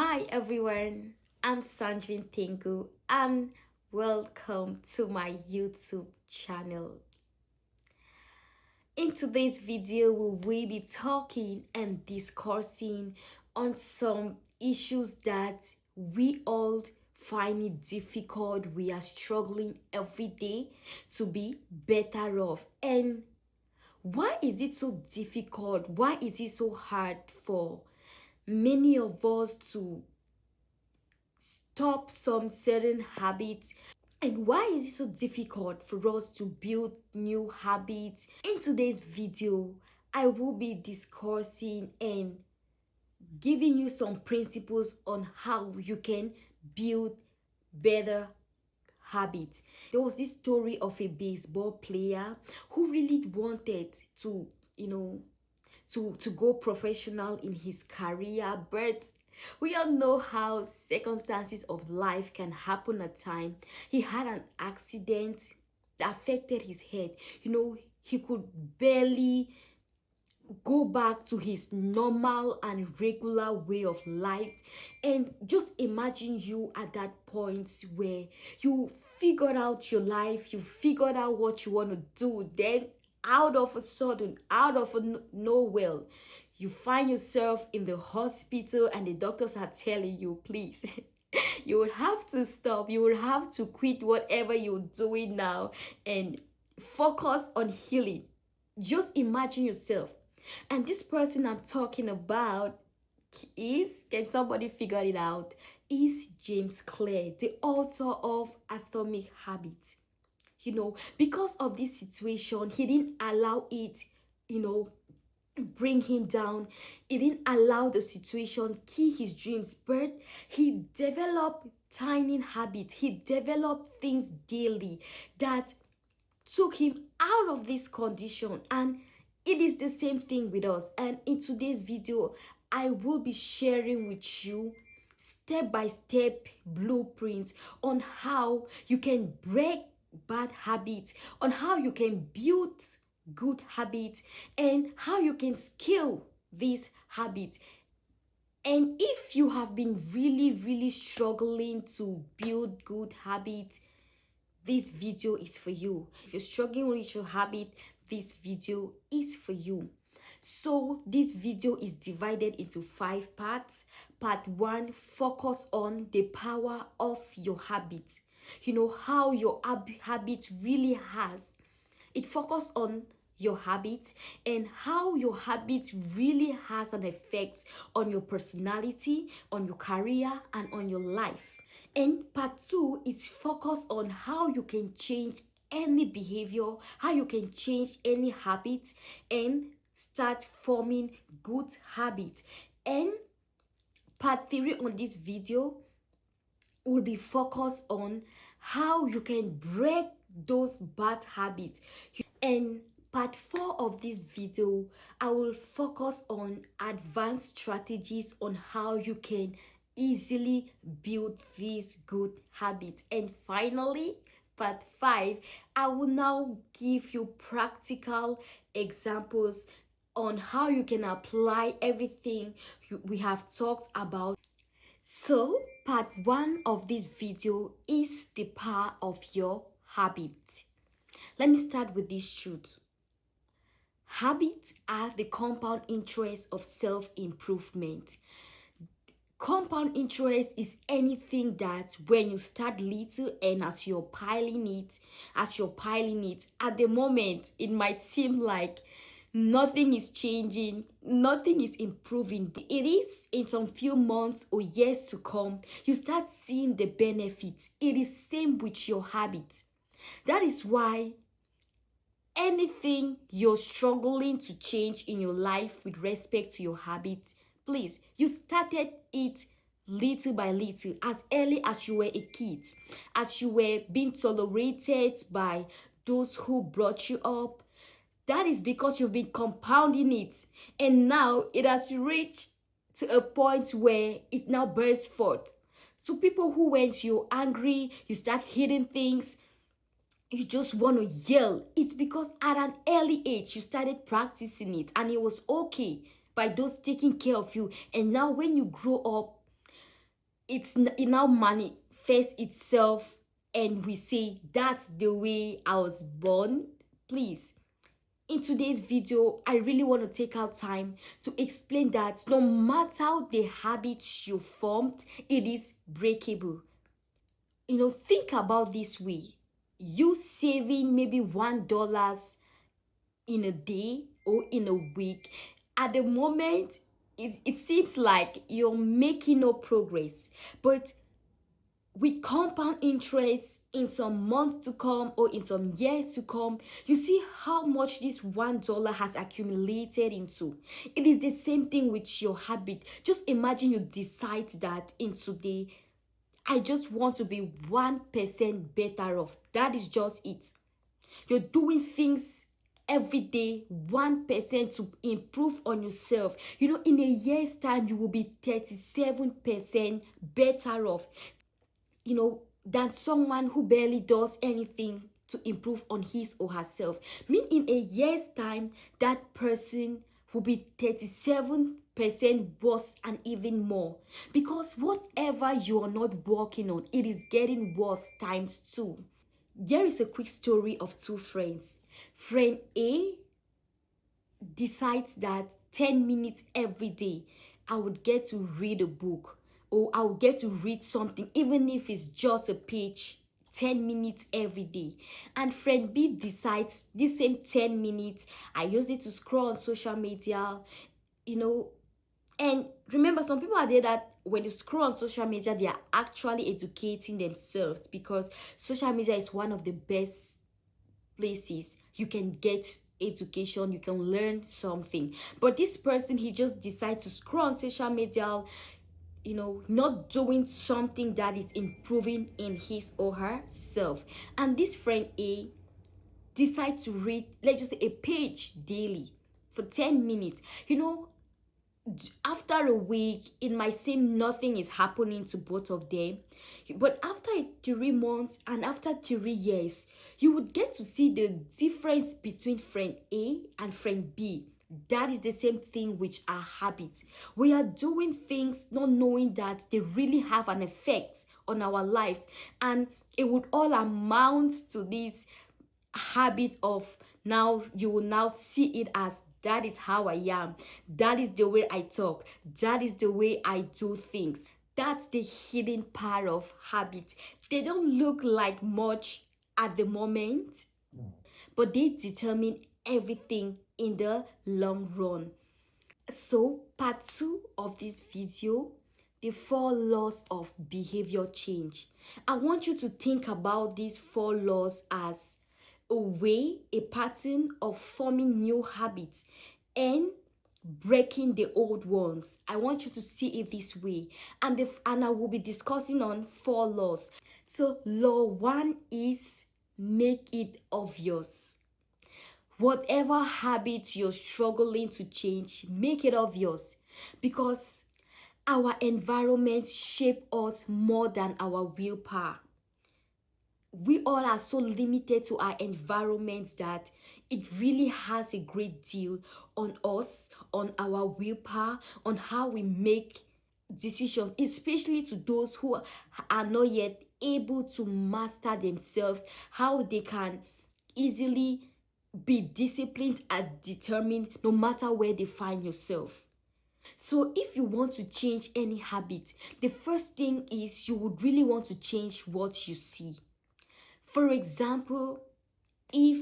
Hi everyone, I'm Sanjvin Tengu and welcome to my YouTube channel. In today's video, we will be talking and discussing on some issues that we all find it difficult. We are struggling every day to be better off. And why is it so difficult? Why is it so hard for many of us to stop some certain habits, and why is it so difficult for us to build new habits? In today's video, I will be discussing and giving you some principles on how you can build better habits. There was this story of a baseball player who really wanted to, to go professional in his career, but we all know how circumstances of life can happen at time. He had an accident that affected his head. He could barely go back to his normal and regular way of life. And just imagine you at that point where you figured out your life, you figured out what you want to do, then out of a sudden, out of nowhere, you find yourself in the hospital and the doctors are telling you, please, you would have to stop, you would have to quit whatever you're doing now and focus on healing. Just imagine yourself. And this person I'm talking about is, can somebody figure it out, is James Clear, the author of Atomic Habits. Because of this situation, he didn't allow it, bring him down. He didn't allow the situation kill his dreams, but he developed tiny habits. He developed things daily that took him out of this condition. And it is the same thing with us. And in today's video, I will be sharing with you step-by-step blueprints on how you can break bad habits, on how you can build good habits, and how you can scale these habits. And if you have been really struggling to build good habits, this video is for you. If you're struggling with your habit, this video is for you. So this video is divided into 5 parts. Part 1, focus on the power of your habits. How your habit really has. It focuses on your habits and how your habits really has an effect on your personality, on your career, and on your life. And part 2, it's focused on how you can change any behavior, how you can change any habits and start forming good habits. And part 3 on this video will be focused on how you can break those bad habits. And part 4 of this video, I will focus on advanced strategies on how you can easily build these good habits. And finally, part 5, I will now give you practical examples on how you can apply everything we have talked about. So, part 1 of this video is the power of your habit. Let me start with this truth. Habits are the compound interest of self-improvement. Compound interest is anything that when you start little and as you're piling it, at the moment, it might seem like nothing is changing, nothing is improving. It is in some few months or years to come, you start seeing the benefits. It is same with your habits. That is why anything you're struggling to change in your life with respect to your habits, please, you started it little by little, as early as you were a kid, as you were being tolerated by those who brought you up. That is because you've been compounding it, and now it has reached to a point where it now bursts forth. So people who, when you're angry, you start hitting things, you just want to yell. It's because at an early age, you started practicing it and it was okay by those taking care of you. And now when you grow up, it now manifests itself, and we say that's the way I was born. Please, in today's video, I really want to take out time to explain that no matter the habits you formed, it is breakable. Think about this way. You saving maybe $1 in a day or in a week, at the moment, it seems like you're making no progress. But with compound interest in some months to come or in some years to come, you see how much this $1 has accumulated into. It is the same thing with your habit. Just imagine you decide that in today, I just want to be 1% better off. That is just it. You're doing things every day 1% to improve on yourself. In a year's time, you will be 37% better off, than someone who barely does anything to improve on his or herself. Mean in a year's time, that person will be 37% worse and even more, because whatever you are not working on, it is getting worse times two. Here is a quick story of two friends. Friend A decides that 10 minutes every day I would get to read a book, or I would get to read something, even if it's just a page. 10 minutes every day. And friend B decides this same 10 minutes I use it to scroll on social media. And remember, some people are there that when you scroll on social media, they are actually educating themselves, because social media is one of the best places you can get education, you can learn something. But this person, he just decides to scroll on social media, not doing something that is improving in his or herself. And this friend A decides to read, let's just say, a page daily for 10 minutes. After a week, it might seem nothing is happening to both of them, but after 3 months and after 3 years, you would get to see the difference between friend A and friend B. That is the same thing with our habits. We are doing things not knowing that they really have an effect on our lives, and it would all amount to this habit of, now you will now see it as, that is how I am, that is the way I talk, that is the way I do things. That's the hidden part of habits. They don't look like much at the moment, but they determine everything in the long run. So part 2 of this video, the 4 laws of behavior change. I want you to think about these 4 laws as a way, a pattern of forming new habits and breaking the old ones. I want you to see it this way, and I will be discussing on 4 laws. So law 1 is make it obvious. Whatever habit you're struggling to change, make it obvious, because our environment shape us more than our willpower. We all are so limited to our environments that it really has a great deal on us, on our willpower, on how we make decisions, especially to those who are not yet able to master themselves, how they can easily be disciplined and determined no matter where they find yourself. So if you want to change any habit, the first thing is you would really want to change what you see. For example, if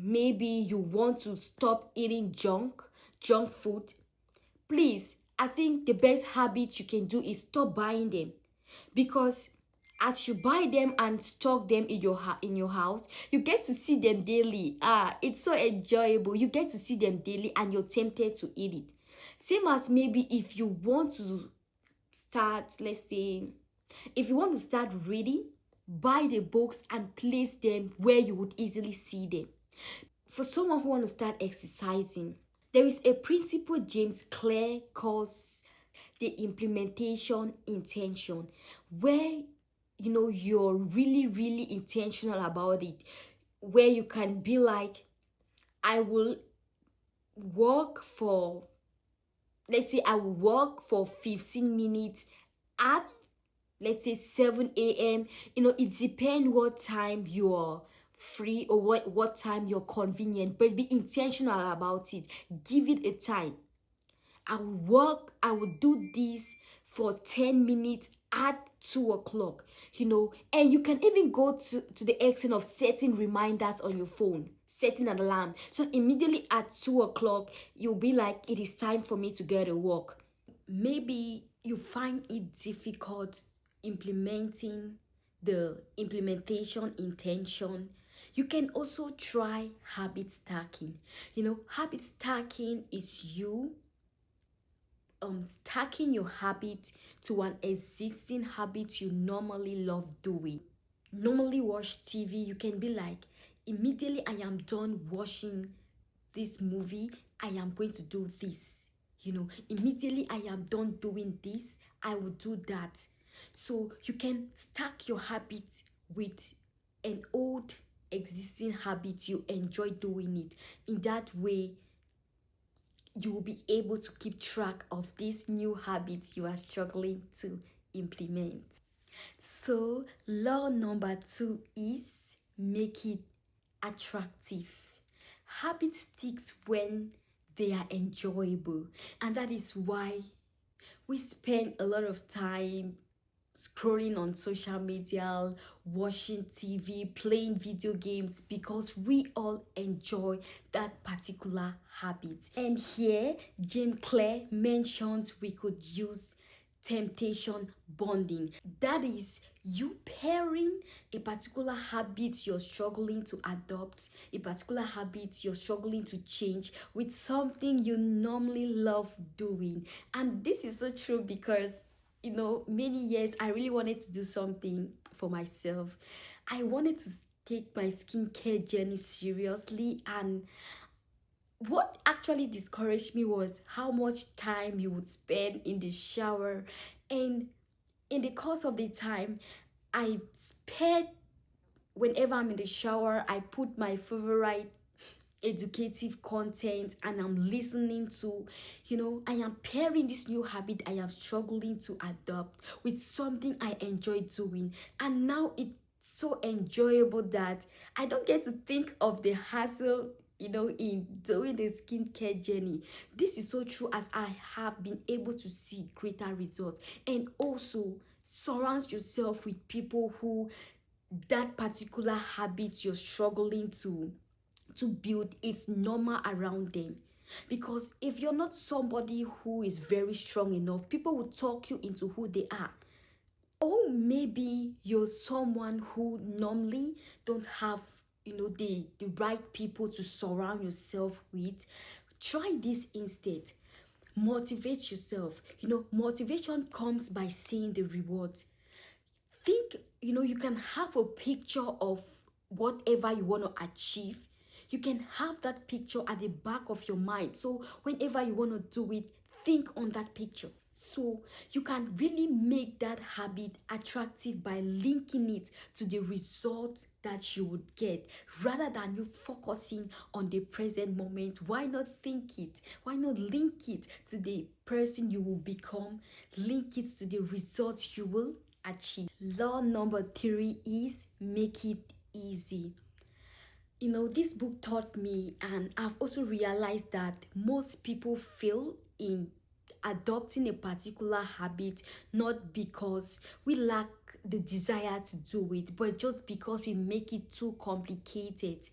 maybe you want to stop eating junk food, please, I think the best habit you can do is stop buying them, because as you buy them and stock them in your house, you get to see them daily. It's so enjoyable. You get to see them daily and you're tempted to eat it. Same as maybe if you want to start, let's say, if you want to start reading, buy the books and place them where you would easily see them. For someone who wants to start exercising, there is a principle James Clear calls the implementation intention, where you're really, really intentional about it, where you can be like, I will walk for, let's say I will walk for 15 minutes at, let's say, 7 a.m. It depends what time you're free, or what time you're convenient, but be intentional about it. Give it a time. I will do this for 10 minutes at 2 o'clock, and you can even go to the extent of setting reminders on your phone, setting an alarm. So immediately at 2 o'clock, you'll be like, it is time for me to get to work. Maybe you find it difficult implementing the implementation intention. You can also try habit stacking. Habit stacking is you stacking your habit to an existing habit you normally love doing. Normally watch TV, you can be like, immediately I am done watching this movie, I am going to do this. Immediately I am done doing this, I will do that. So you can stack your habit with an old existing habit you enjoy doing it. In that way, you will be able to keep track of these new habits you are struggling to implement. So, law number 2 is make it attractive. Habit sticks when they are enjoyable, and that is why we spend a lot of time scrolling on social media, watching TV, playing video games, because we all enjoy that particular habit. And here, James Clear mentions we could use temptation bonding. That is, you pairing a particular habit you're struggling to adopt, a particular habit you're struggling to change, with something you normally love doing. And this is so true because many years I really wanted to do something for myself. I wanted to take my skincare journey seriously, and what actually discouraged me was how much time you would spend in the shower. And in the course of the time I spent, whenever I'm in the shower, I put my favorite educative content and I'm listening to, I am pairing this new habit I am struggling to adopt with something I enjoy doing. And now it's so enjoyable that I don't get to think of the hassle, in doing the skincare journey. This is so true, as I have been able to see greater results. And also, surround yourself with people who that particular habit you're struggling to build, it's normal around them. Because if you're not somebody who is very strong enough, people will talk you into who they are. Or maybe you're someone who normally don't have the right people to surround yourself with. Try this instead. Motivate yourself. Motivation comes by seeing the rewards. Think, you can have a picture of whatever you want to achieve. You can have that picture at the back of your mind, so whenever you want to do it, think on that picture. So you can really make that habit attractive by linking it to the result that you would get, rather than you focusing on the present moment. Why not think it? Why not link it to the person you will become? Link it to the results you will achieve. Law number 3 is make it easy. This book taught me, and I've also realized that most people fail in adopting a particular habit, not because we lack the desire to do it, but just because we make it too complicated.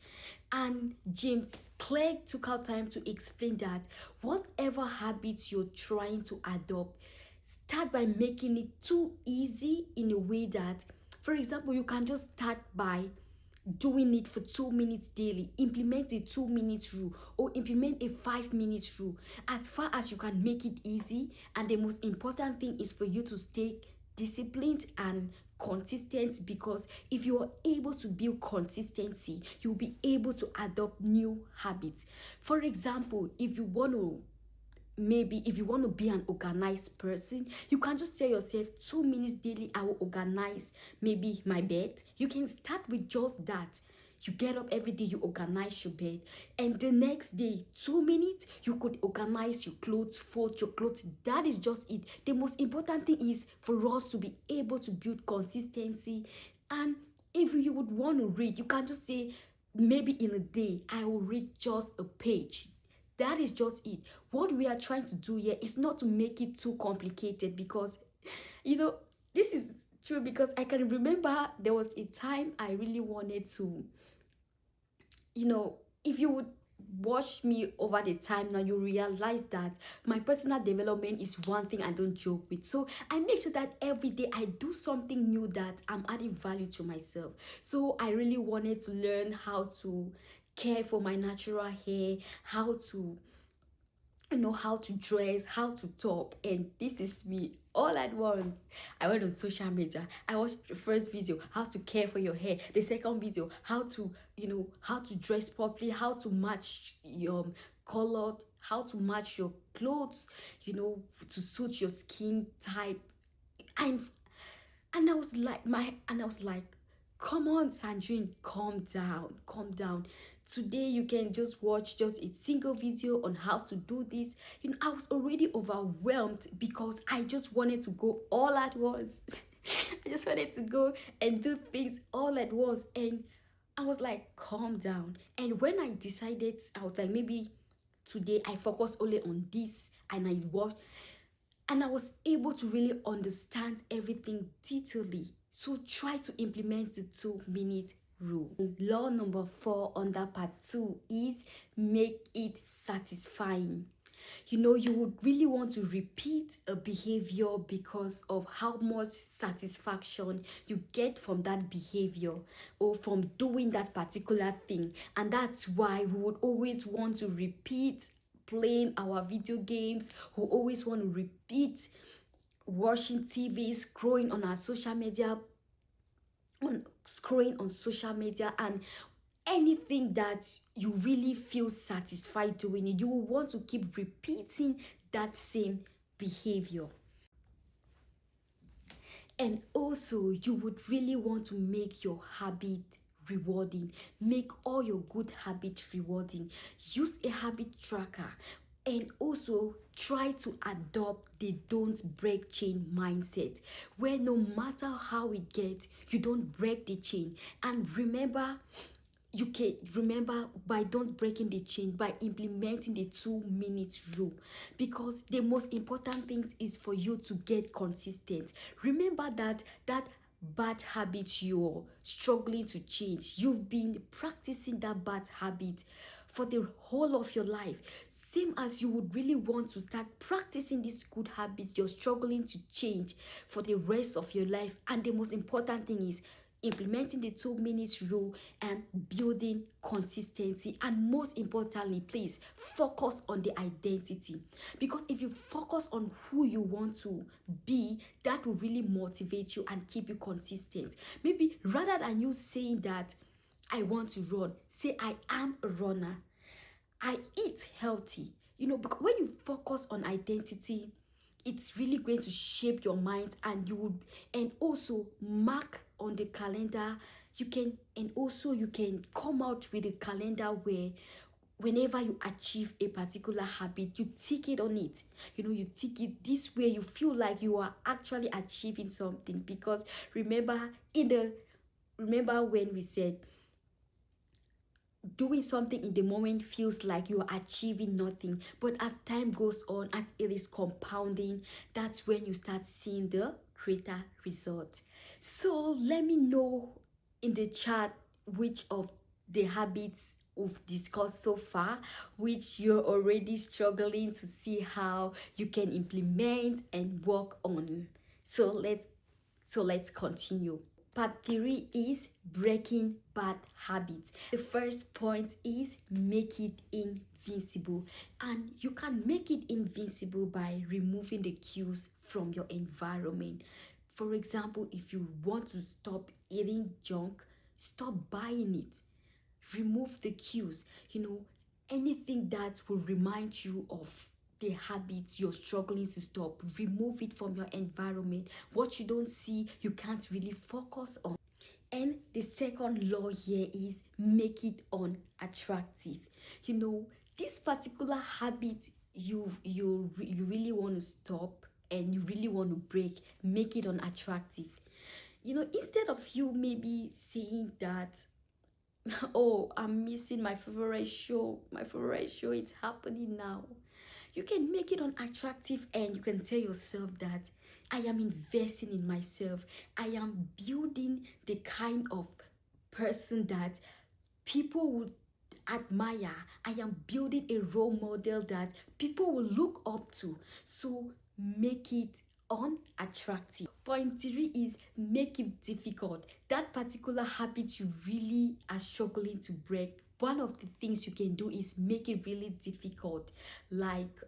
And James Clear took out time to explain that whatever habits you're trying to adopt, start by making it too easy, in a way that, for example, you can just start by doing it for 2 minutes daily. Implement a 2 minutes rule, or implement a 5 minutes rule. As far as you can make it easy, and the most important thing is for you to stay disciplined and consistent, because if you are able to build consistency, you'll be able to adopt new habits. For example, if you want to be an organized person, you can just tell yourself 2 minutes daily I will organize maybe my bed. You can start with just that. You get up every day, you organize your bed, and the next day, 2 minutes, you could organize your clothes, fold your clothes. That is just it. The most important thing is for us to be able to build consistency. And if you would want to read, you can just say, maybe in a day, I will read just a page. That is just it. What we are trying to do here is not to make it too complicated, because, you know, this is true, because I can remember there was a time I really wanted to, if you would watch me over the time now, you realize that my personal development is one thing I don't joke with. So I make sure that every day I do something new, that I'm adding value to myself. So I really wanted to learn how to care for my natural hair, how to how to dress, how to talk, and this is me all at once. I went on social media. I watched the first video, how to care for your hair. The second video, how to how to dress properly, how to match your color, how to match your clothes, to suit your skin type. I'm and I was like, come on, Sandrine, calm down, calm down. Today you can just watch just a single video on how to do this. I was already overwhelmed because I just wanted to go all at once. I just wanted to go and do things all at once. And I was like, calm down. And when I decided, I was like, maybe today I focus only on this, and I watched, and I was able to really understand everything detailedly. So try to implement the 2-minute rule. Law number 4 under part 2 is make it satisfying. You would really want to repeat a behavior because of how much satisfaction you get from that behavior or from doing that particular thing. And that's why we would always want to repeat playing our video games, who always want to repeat watching TV, scrolling on our social media, and anything that you really feel satisfied doing it, you will want to keep repeating that same behavior. And also, you would really want to make your habit rewarding. Make all your good habits rewarding. Use a habit tracker, and also try to adopt the don't break chain mindset, where no matter how we get, you don't break the chain. And remember, you can remember by don't breaking the chain, by implementing the 2-minute rule, because the most important thing is for you to get consistent. Remember that bad habit you're struggling to change, you've been practicing that bad habit for the whole of your life, same as you would really want to start practicing this good habit you're struggling to change for the rest of your life. And the most important thing is implementing the 2-minute rule and building consistency. And most importantly, please focus on the identity, because if you focus on who you want to be, that will really motivate you and keep you consistent. Maybe rather than you saying that I want to run, say I am a runner, I eat healthy. Because when you focus on identity, it's really going to shape your mind, and also mark on the calendar. You can come out with a calendar where whenever you achieve a particular habit, you tick it on it. You tick it this way, you feel like you are actually achieving something. Because remember when we said doing something in the moment feels like you are achieving nothing, but as time goes on, as it is compounding, that's when you start seeing the greater result. So let me know in the chat which of the habits we've discussed so far, which you're already struggling to see how you can implement and work on. So let's continue. Part 3 is breaking bad habits. The first point is make it invincible. And you can make it invincible by removing the cues from your environment. For example, if you want to stop eating junk, stop buying it. Remove the cues. Anything that will remind you of the habits you're struggling to stop, remove it from your environment. What you don't see, you can't really focus on. And the second law here is make it unattractive. You know, this particular habit you really want to stop and you really want to break, make it unattractive. You know, instead of you maybe saying that, oh, I'm missing my favorite show, it's happening now. You can make it unattractive and you can tell yourself that I am investing in myself. I am building the kind of person that people would admire. I am building a role model that people will look up to. So make it unattractive. Point three is make it difficult. That particular habit you really are struggling to break, one of the things you can do is make it really difficult. Like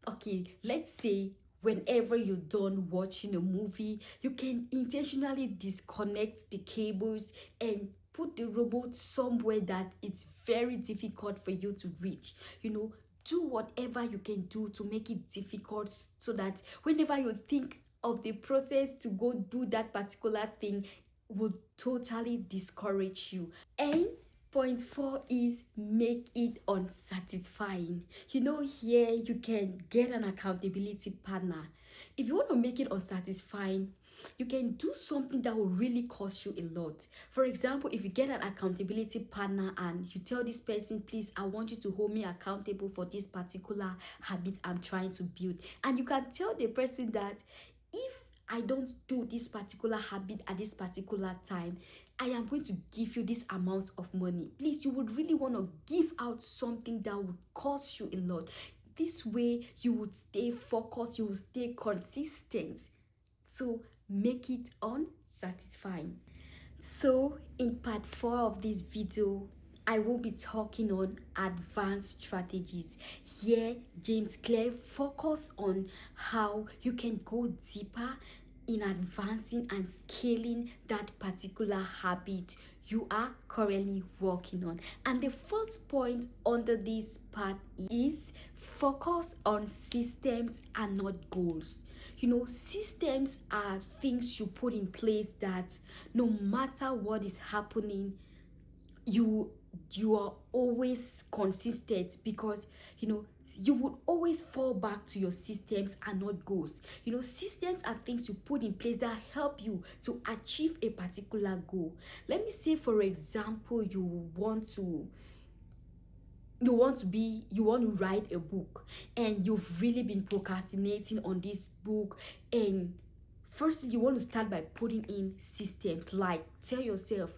okay, let's say whenever you're done watching a movie, you can intentionally disconnect the cables and put the remote somewhere that it's very difficult for you to reach. You know, do whatever you can do to make it difficult so that whenever you think of the process to go do that particular thing will totally discourage you. And point four is make it unsatisfying. You know, here you can get an accountability partner. If you want to make it unsatisfying, you can do something that will really cost you a lot. For example, if you get an accountability partner and you tell this person, please, I want you to hold me accountable for this particular habit I'm trying to build. And you can tell the person that if I don't do this particular habit at this particular time, I am going to give you this amount of money. Please, you would really want to give out something that would cost you a lot. This way, you would stay focused, you will stay consistent. So, make it unsatisfying. So, in part 4 of this video, I will be talking on advanced strategies. Here, James Clear focus on how you can go deeper in advancing and scaling that particular habit you are currently working on. And the first point under this part is focus on systems and not goals. You know, systems are things you put in place that no matter what is happening, you are always consistent, because you know you would always fall back to your systems and not goals. You know, systems are things you put in place that help you to achieve a particular goal. Let me say, for example, you want to write a book and you've really been procrastinating on this book. And first, you want to start by putting in systems. Like, tell yourself,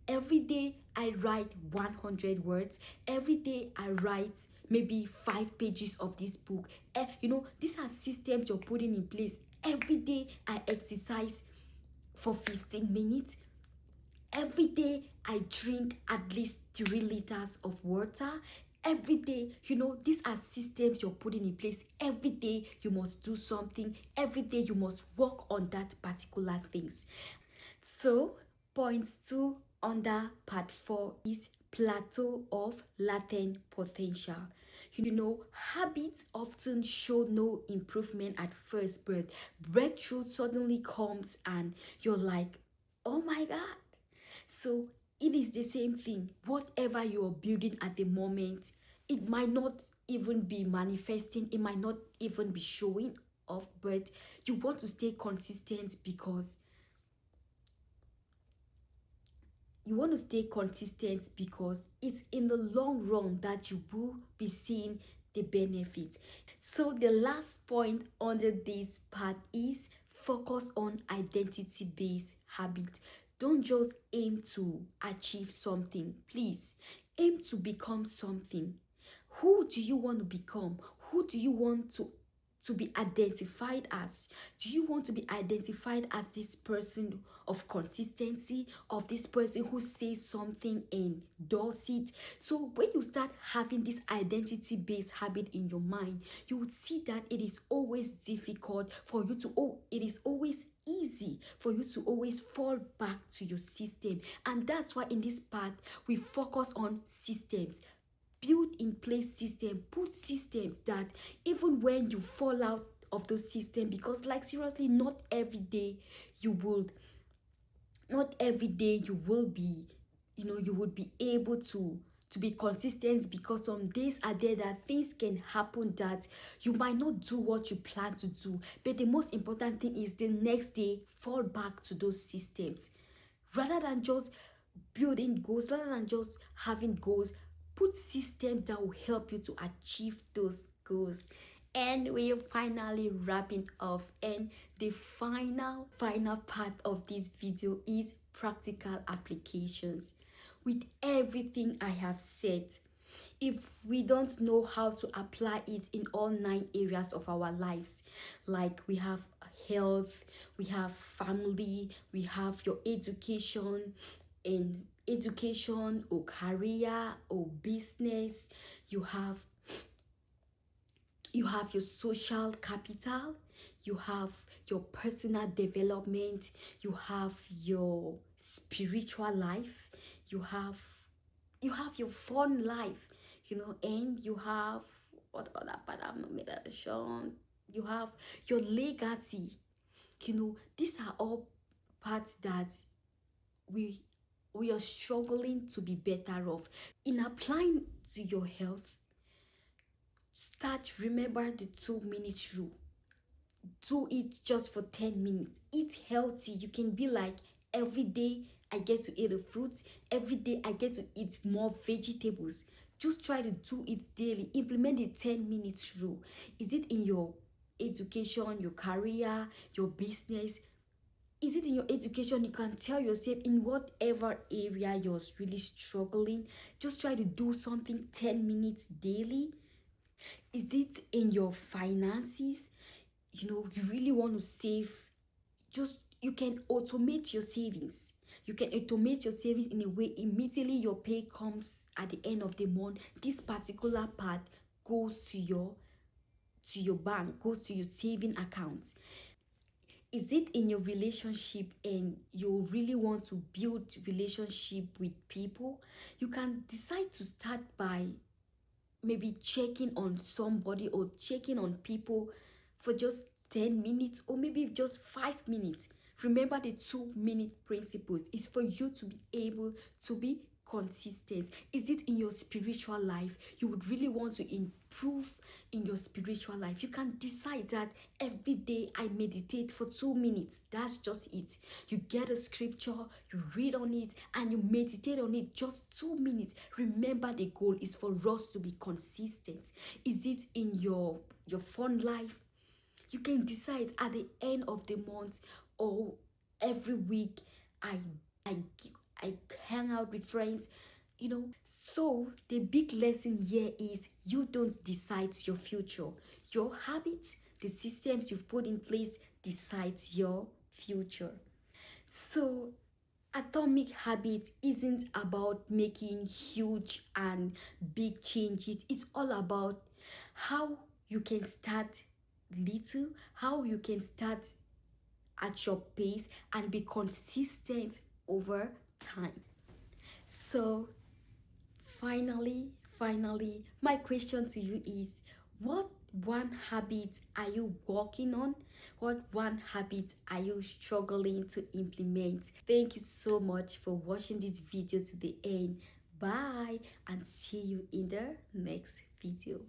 every day I write 100 words. Every day I write maybe 5 pages of this book. You know, these are systems you're putting in place. Every day I exercise for 15 minutes. Every day I drink at least 3 liters of water. Every day, you know, these are systems you're putting in place. Every day you must do something. Every day you must work on that particular things. So, point 2 under part 4 is plateau of latent potential. You know, habits often show no improvement at first, but breakthrough suddenly comes and you're like, oh my God. So it is the same thing. Whatever you're building at the moment, it might not even be manifesting, it might not even be showing off, but you want to stay consistent because it's in the long run that you will be seeing the benefit. So the last point under this part is focus on identity-based habit. Don't just aim to achieve something. Please aim to become something. Who do you want to become? Who do you want to be identified as? Do you want to be identified as this person of consistency, of this person who says something and does it? So when you start having this identity-based habit in your mind, you would see that it is always difficult for you to, it is always easy for you to always fall back to your system. And that's why in this part, we focus on systems. Build in place system, put systems that even when you fall out of those systems, because like seriously, not every day you would Not every day you will be, you would be able to be consistent, because some days are there that things can happen that you might not do what you plan to do. But the most important thing is the next day fall back to those systems, rather than just building goals, rather than just having goals. Put systems that will help you to achieve those goals. And we're finally wrapping off, and the final part of this video is practical applications. With everything I have said, if we don't know how to apply it in all 9 areas of our lives, like we have health, we have family, we have your education, in education or career or business, you have your social capital, you have your personal development, you have your spiritual life, you have your fun life, and you have what other part I'm not mention. You have your legacy. These are all parts that we we are struggling to be better off. In applying to your health, remember the 2 minutes rule. Do it just for 10 minutes. Eat healthy. You can be like, every day I get to eat a fruit, every day I get to eat more vegetables. Just try to do it daily. Implement the 10 minutes rule. Is it in your education, your career, your business? Is it in your education? You can tell yourself, in whatever area you're really struggling, just try to do something 10 minutes daily. Is it in your finances? You really want to save. Just, you can automate your savings. You can automate your savings in a way, immediately your pay comes at the end of the month, this particular part goes to your bank, goes to your saving account. Is it in your relationship, and you really want to build relationship with people? You can decide to start by maybe checking on somebody or checking on people for just 10 minutes, or maybe just 5 minutes. Remember the 2-minute principles. It's for you to be able to be consistent. Is it in your spiritual life? You would really want to improve in your spiritual life. You can decide that every day I meditate for 2 minutes. That's just it. You get a scripture, you read on it, and you meditate on it just 2 minutes. Remember, the goal is for us to be consistent. Is it in your fun life? You can decide at the end of the month, or every week, I I hang out with friends. So the big lesson here is, you don't decide your future. Your habits, the systems you've put in place, decides your future. So atomic habit isn't about making huge and big changes. It's all about how you can start little, how you can start at your pace and be consistent over time. So finally, my question to you is, what one habit are you working on? What one habit are you struggling to implement? Thank you so much for watching this video to the end. Bye, and see you in the next video.